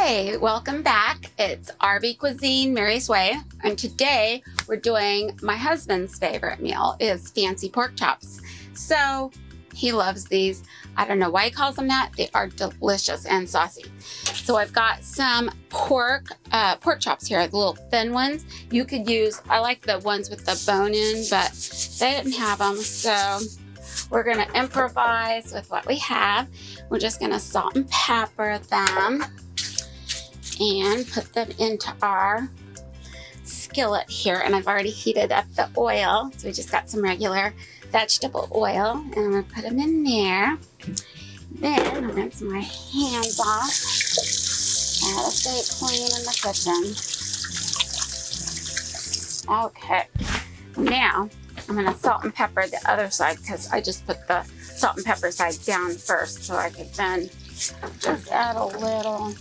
Hey, welcome back. It's RV Cuisine, Mary's Way, and today we're doing my husband's favorite meal is fancy pork chops. So he loves these. I don't know why he calls them that. They are delicious and saucy. So I've got some pork chops here, the little thin ones. You could use, I like the ones with the bone in, but they didn't have them. So we're gonna improvise with what we have. We're just gonna salt and pepper them and put them into our skillet here. And I've already heated up the oil. So we just got some regular vegetable oil and I'm gonna put them in there. Then I'm gonna rinse my hands off. I gotta stay clean in the kitchen. Okay, now I'm gonna salt and pepper the other side because I just put the salt and pepper side down first so I could then just add a little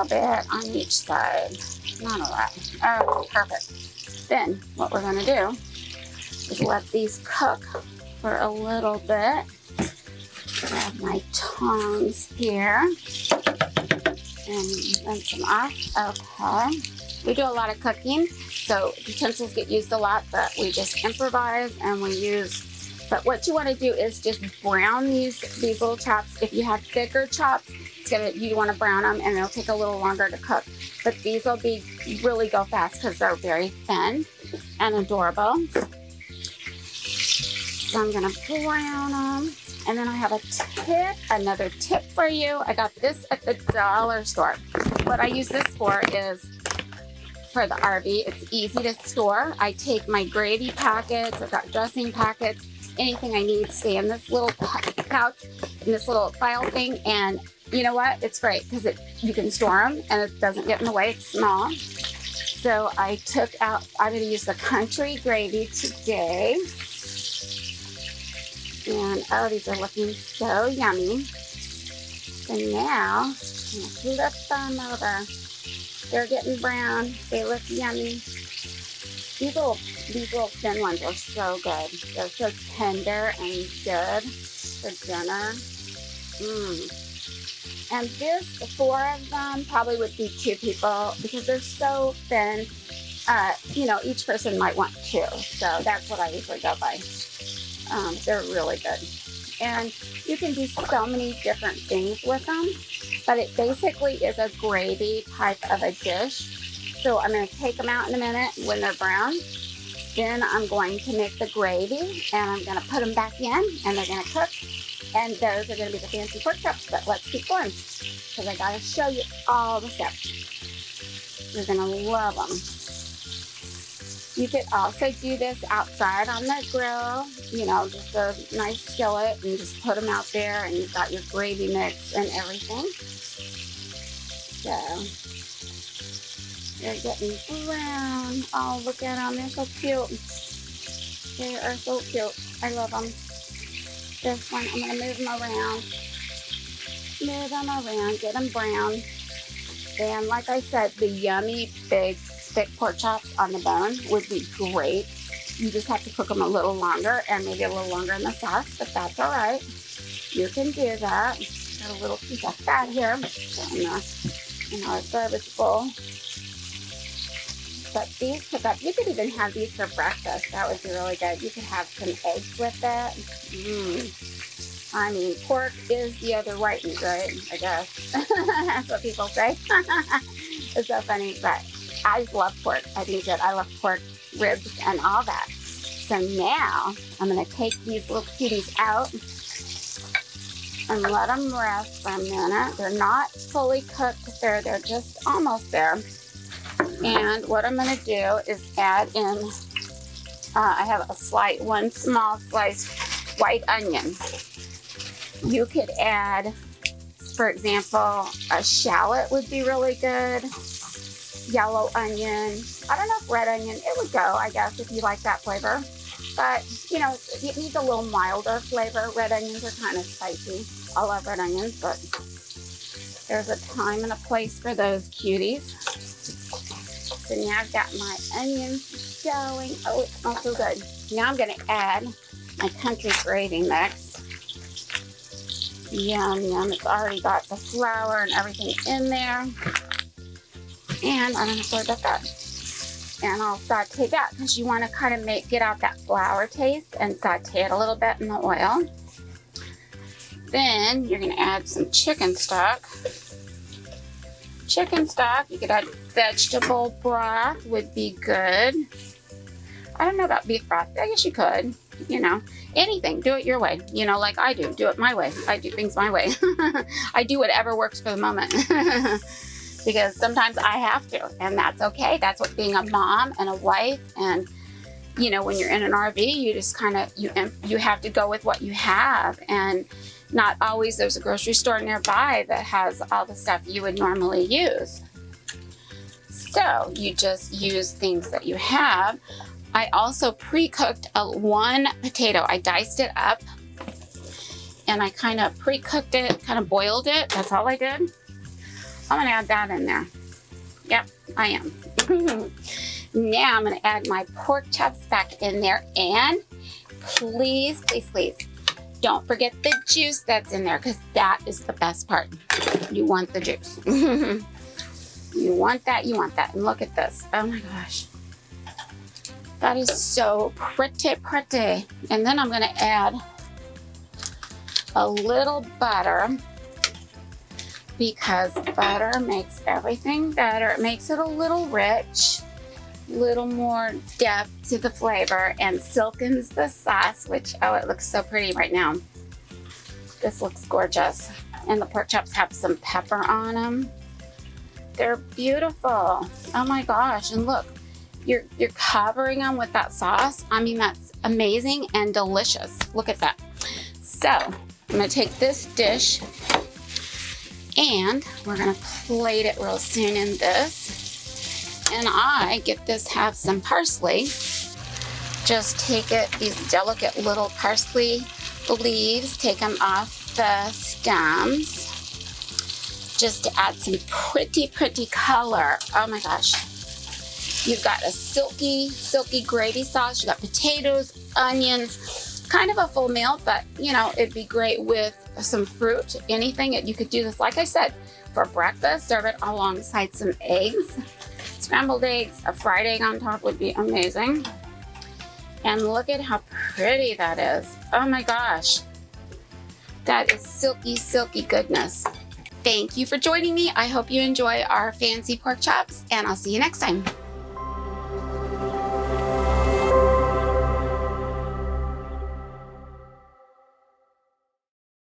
bit on each side. Not a lot. Okay, perfect. Then what we're gonna do is let these cook for a little bit. Grab my tongs here and rinse them off. Okay. We do a lot of cooking, so utensils get used a lot, but we just improvise and we use. But what you want to do is just brown these little chops. If you have thicker chops, you want to brown them and it'll take a little longer to cook. But these will really go fast because they're very thin and adorable. So I'm gonna brown them. And then I have another tip for you. I got this at the dollar store. What I use this for is for the RV. It's easy to store. I take my gravy packets, I've got dressing packets, anything I need stay in this little pouch, in this little file thing. And you know what? It's great because you can store them and it doesn't get in the way. It's small. So I took out, I'm going to use the country gravy today. And oh, these are looking so yummy. So now I'm going to flip them over. They're getting brown. They look yummy. These little thin ones are so good. They're so tender and good for dinner. And the 4 of them probably would be 2 people because they're so thin. Each person might want 2. So that's what I usually go by. They're really good. And you can do so many different things with them, but it basically is a gravy type of a dish. So I'm going to take them out in a minute when they're brown. Then I'm going to make the gravy and I'm going to put them back in and they're going to cook. And those are going to be the fancy pork chops, but let's keep going because I got to show you all the steps. You're going to love them. You could also do this outside on the grill, just a nice skillet and just put them out there and you've got your gravy mix and everything. So they're getting brown. Oh, look at them. They're so cute. They are so cute. I love them. This one, I'm going to move them around. Move them around. Get them brown. And like I said, the yummy, big, thick pork chops on the bone would be great. You just have to cook them a little longer and maybe a little longer in the sauce, but that's all right. You can do that. Got a little piece of fat here in our garbage bowl. But these cook up. You could even have these for breakfast. That would be really good. You could have some eggs with it. I mean, pork is the other white meat, right? I guess. That's what people say. It's so funny, but I just love pork. I think that I love pork ribs and all that. So now I'm going to take these little cuties out and let them rest for a minute. They're not fully cooked. They're just almost there. And what I'm going to do is add in, I have one small slice white onion. You could add, for example, a shallot would be really good. Yellow onion. I don't know if red onion, it would go, I guess, if you like that flavor. But, it needs a little milder flavor. Red onions are kind of spicy. I love red onions, but there's a time and a place for those cuties. So now I've got my onions going. Oh, it smells so good. Now I'm going to add my country gravy mix. Yum, yum. It's already got the flour and everything in there. And I'm going to throw that. And I'll saute that because you want to kind of get out that flour taste and saute it a little bit in the oil. Then you're going to add some chicken stock. Chicken stock, you could add vegetable broth, would be good. I don't know about beef broth. I guess you could, you know, anything. Do it your way, you know, like I do. Do it my way. I do things my way. I do whatever works for the moment. Because sometimes I have to, and that's okay. That's what being a mom and a wife, and you know, when you're in an RV, you just kind of, you have to go with what you have, and not always there's a grocery store nearby that has all the stuff you would normally use. So you just use things that you have. I also pre-cooked one potato. I diced it up, and I kind of pre-cooked it, kind of boiled it. That's all I did. I'm going to add that in there. Yep, I am. Now I'm going to add my pork chops back in there. And please, please, please, don't forget the juice that's in there, because that is the best part. You want the juice. You want that, you want that. And look at this. Oh my gosh. That is so pretty, pretty. And then I'm going to add a little butter, because butter makes everything better. It makes it a little rich, a little more depth to the flavor, and silkens the sauce, which, oh, it looks so pretty right now. This looks gorgeous. And the pork chops have some pepper on them. They're beautiful. Oh my gosh. And look, you're covering them with that sauce. I mean, that's amazing and delicious. Look at that. So I'm gonna take this dish, and we're gonna plate it real soon in this. And I get this, have some parsley. Just take it, these delicate little parsley leaves, take them off the stems, just to add some pretty, pretty color. Oh my gosh. You've got a silky, silky gravy sauce. You got potatoes, onions, kind of a full meal, but you know, it'd be great with some fruit, anything. You could do this, like I said, for breakfast. Serve it alongside some eggs, scrambled eggs. A fried egg on top would be amazing. And look at how pretty that is. Oh my gosh. That is silky, silky goodness. Thank you for joining me. I hope you enjoy our fancy pork chops, and I'll see you next time.